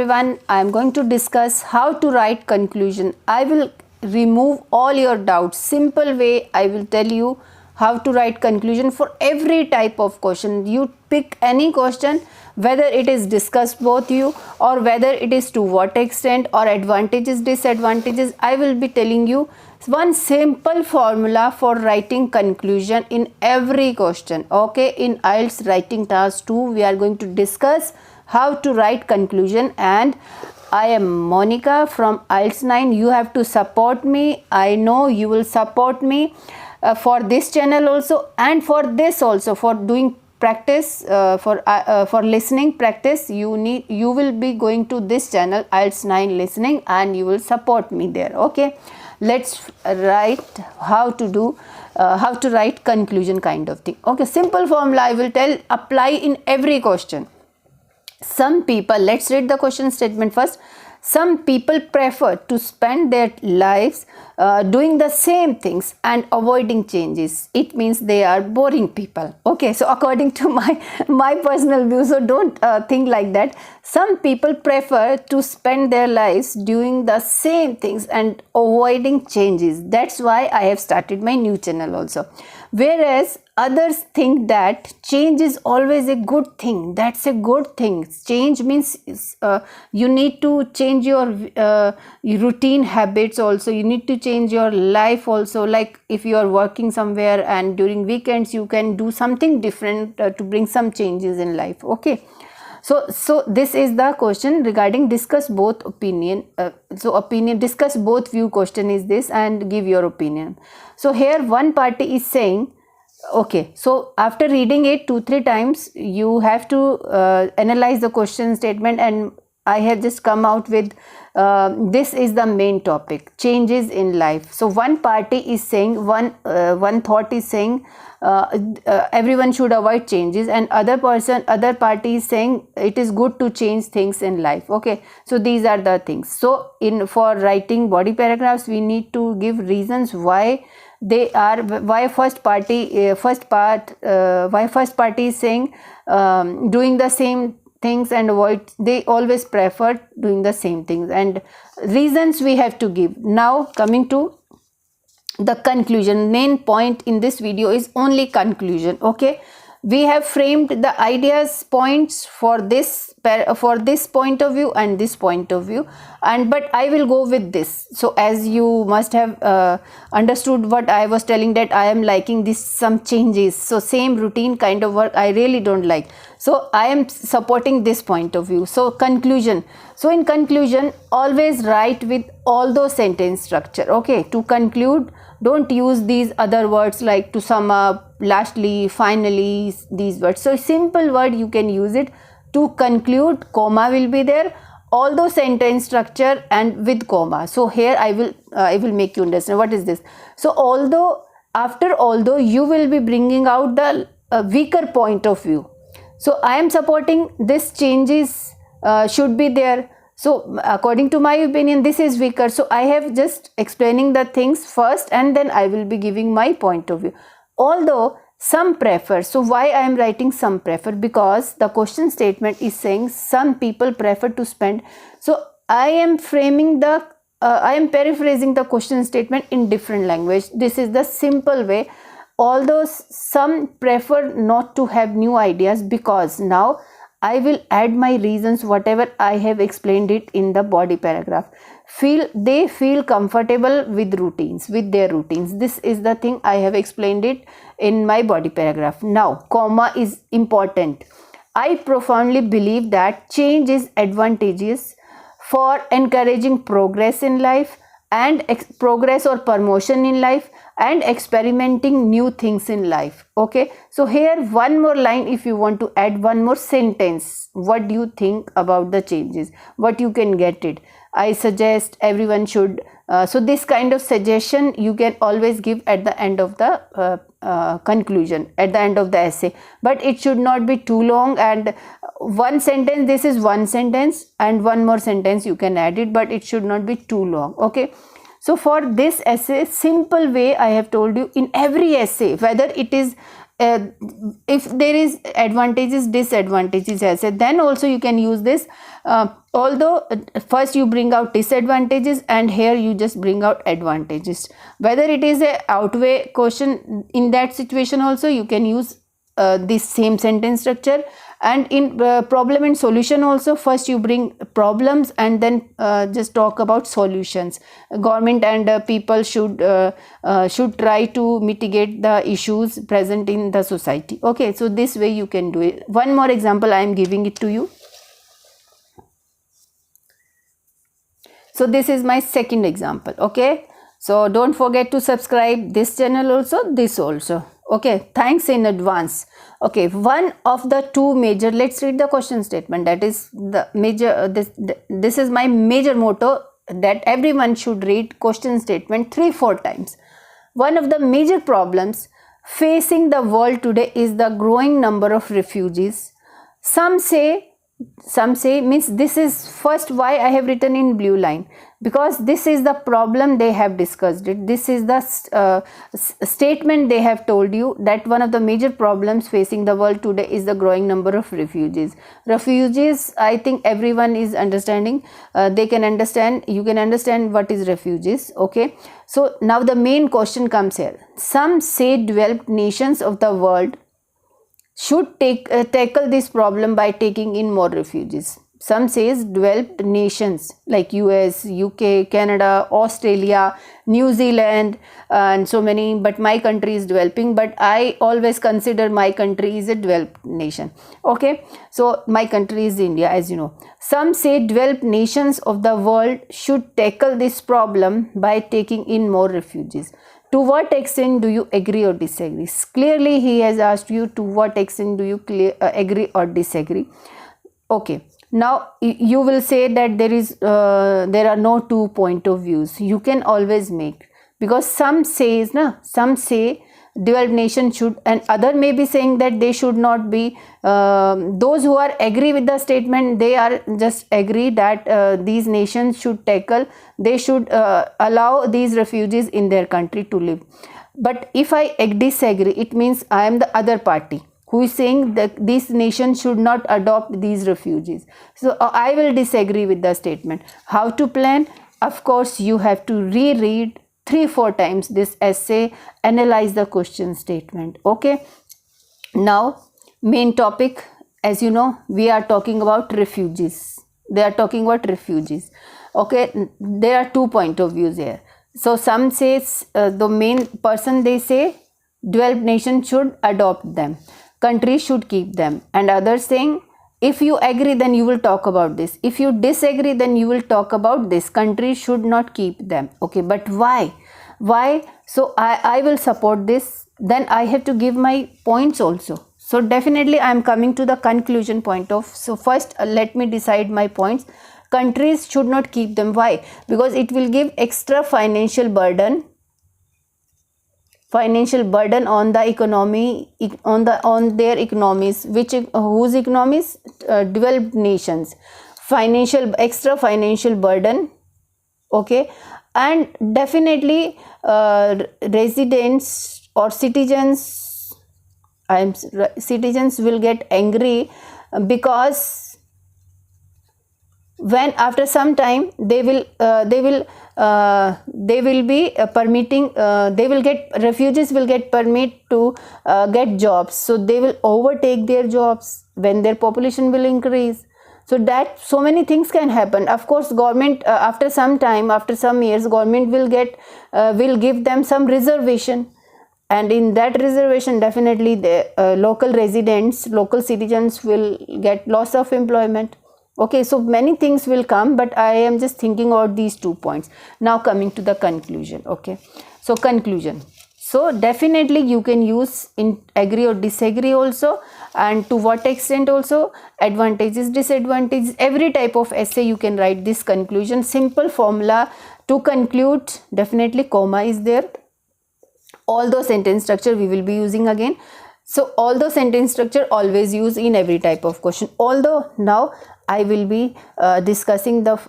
everyone, I am going to discuss how to write conclusion. I will remove all your doubts. Simple way I will tell you how to write conclusion for every type of question. You pick any question, whether it is discussed both you or whether it is to what extent or advantages, disadvantages. I will be telling you one simple formula for writing conclusion in every question. Okay, in IELTS Writing Task 2 we are going to discuss how to write conclusion, and I am Monica from IELTS 9. You have to support me. I know you will support me for this channel also, and for this also, for doing practice, for listening practice. You will be going to this channel IELTS 9 listening, and you will support me there. Okay, let's write how to write conclusion kind of thing. Okay, simple formula I will tell, apply in every question. Some people, let's read the question statement first. Some people prefer to spend their lives doing the same things and avoiding changes. It means they are boring people. Okay, so according to my personal view, so don't think like that. Some people prefer to spend their lives doing the same things and avoiding changes. That's why I have started my new channel also. Whereas others think that change is always a good thing. That's a good thing. Change means you need to change your routine habits also. You need to change your life also. Like if you are working somewhere and during weekends you can do something different to bring some changes in life. Okay. So this is the question regarding discuss both opinion. Discuss both view question is this, and give your opinion. So here one party is saying, okay, so after reading it 2-3 times, you have to analyze the question statement, and I have just come out with this is the main topic, changes in life. So one party is saying, one thought is saying everyone should avoid changes, and other party is saying it is good to change things in life. Okay, so these are the things. So for writing body paragraphs, we need to give reasons why first party is saying doing the same things and avoid, they always prefer doing the same things, and reasons we have to give. Now coming to the conclusion, main point in this video is only conclusion. Okay, we have framed the ideas points for this point of view and this point of view, but I will go with this. So as you must have understood what I was telling, that I am liking this some changes, so same routine kind of work I really don't like, so I am supporting this point of view. So conclusion, so in conclusion always write with all those sentence structure. Okay, to conclude, don't use these other words like to sum up, lastly, finally, these words. So simple word you can use it. To conclude, comma will be there, all those sentence structure and with comma. So here I will make you understand what is this. So although you will be bringing out the weaker point of view. So I am supporting this changes should be there. So according to my opinion, this is weaker. So I have just explaining the things first, and then I will be giving my point of view. Although some prefer, so why I am writing some prefer? Because the question statement is saying some people prefer to spend. So I am framing the I am paraphrasing the question statement in different language. This is the simple way. Although some prefer not to have new ideas, because now I will add my reasons, whatever I have explained it in the body paragraph. They feel comfortable with their routines. This is the thing I have explained it in my body paragraph. Now, comma is important. I profoundly believe that change is advantageous for encouraging progress in life, and progress or promotion in life, and experimenting new things in life. Okay, so here one more line, if you want to add one more sentence, what do you think about the changes, what you can get it. I suggest everyone should, so this kind of suggestion you can always give at the end of the conclusion, at the end of the essay, but it should not be too long, and one sentence, this is one sentence, and one more sentence you can add it, but it should not be too long. Okay, so for this essay, simple way I have told you, in every essay, whether it is if there is advantages, disadvantages as then also you can use this, although first you bring out disadvantages and here you just bring out advantages. Whether it is a outweigh question, in that situation also you can use this same sentence structure. And in problem and solution also, first you bring problems and then just talk about solutions. Government and people should try to mitigate the issues present in the society. Okay, so this way you can do it. One more example I am giving it to you. So this is my second example. Okay, so don't forget to subscribe this channel also, this also. Okay, thanks in advance. Okay, one of the two major, let's read the question statement. That is the major, this is my major motto, that everyone should read question statement 3-4 times. One of the major problems facing the world today is the growing number of refugees. Some say means, this is first why I have written in blue line, because this is the problem they have discussed it. This is the statement they have told you, that one of the major problems facing the world today is the growing number of refugees. Refugees, I think everyone is understanding, they can understand, you can understand what is refugees. Okay, so now the main question comes here. Some say developed nations of the world should tackle this problem by taking in more refugees. Some says developed nations like US, UK, Canada, Australia, New Zealand and so many, but my country is developing, but I always consider my country is a developed nation. Okay, so my country is India, as you know. Some say developed nations of the world should tackle this problem by taking in more refugees. To what extent do you agree or disagree? Clearly he has asked you, to what extent do you agree or disagree? Okay, now you will say that there are no two point of views. You can always make, because some say developed nation should, and other may be saying that they should not be. Those who are agree with the statement, they are just agree that these nations should tackle, they should allow these refugees in their country to live. But if I disagree, it means I am the other party who is saying that these nations should not adopt these refugees. So I will disagree with the statement. How to plan? Of course, you have to reread 3-4 times this essay, analyze the question statement. Okay, now main topic, as you know, we are talking about refugees. They are talking about refugees. Okay, there are 2 point of views here. So some says the main person, they say developed nation should adopt them, countries should keep them, and others saying, if you agree then you will talk about this, if you disagree then you will talk about this, countries should not keep them. Okay, but why? So I will support this, then I have to give my points also. So definitely I am coming to the conclusion point of, so first let me decide my points. Countries should not keep them. Why? Because it will give extra financial burden on the economy, on their economies, whose economies? Developed nations. Extra financial burden. Okay, and definitely residents or citizens will get angry, because when after some time they will be permitting, refugees will get permit to get jobs, so they will overtake their jobs when their population will increase. So that so many things can happen. Of course, government after some time, after some years, government will give them some reservation, and in that reservation definitely the local residents, local citizens will get loss of employment. Okay, so many things will come, but I am just thinking about these 2 points. Now coming to the conclusion. Okay, so conclusion. So definitely you can use in agree or disagree also, and to what extent also, advantages, disadvantages, every type of essay you can write this conclusion. Simple formula to conclude, definitely comma is there. All those sentence structure we will be using again. So although sentence structure always use in every type of question, although now I will be discussing the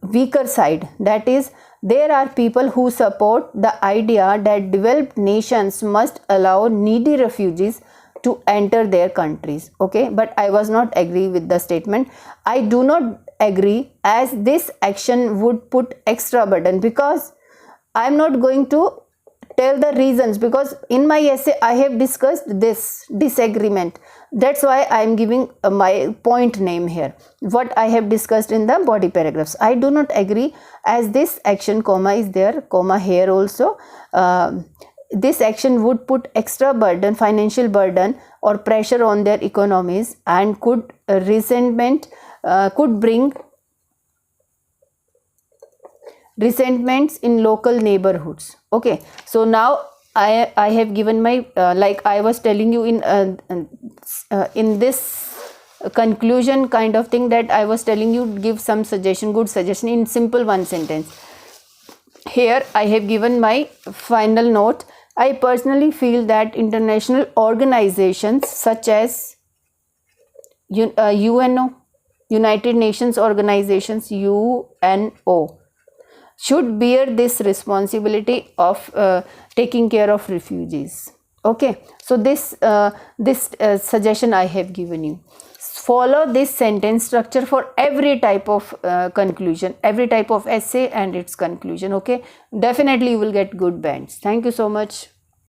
weaker side, that is, there are people who support the idea that developed nations must allow needy refugees to enter their countries. Okay, but I was not agree with the statement. I do not agree, as this action would put extra burden, because I am not going to tell the reasons, because in my essay I have discussed this disagreement. That's why I am giving my point name here, what I have discussed in the body paragraphs. I do not agree, as this action, comma is there, comma here also, this action would put extra burden, financial burden or pressure on their economies, and could bring resentments in local neighborhoods. Okay, so now I have given my like I was telling you in this conclusion kind of thing, that I was telling you, give some suggestion, good suggestion in simple one sentence. Here I have given my final note. I personally feel that international organizations such as UNO, United Nations organizations, UNO, should bear this responsibility of taking care of refugees. Okay, so this suggestion I have given you. Follow this sentence structure for every type of conclusion, every type of essay and its conclusion. Okay, definitely you will get good bands. Thank you so much.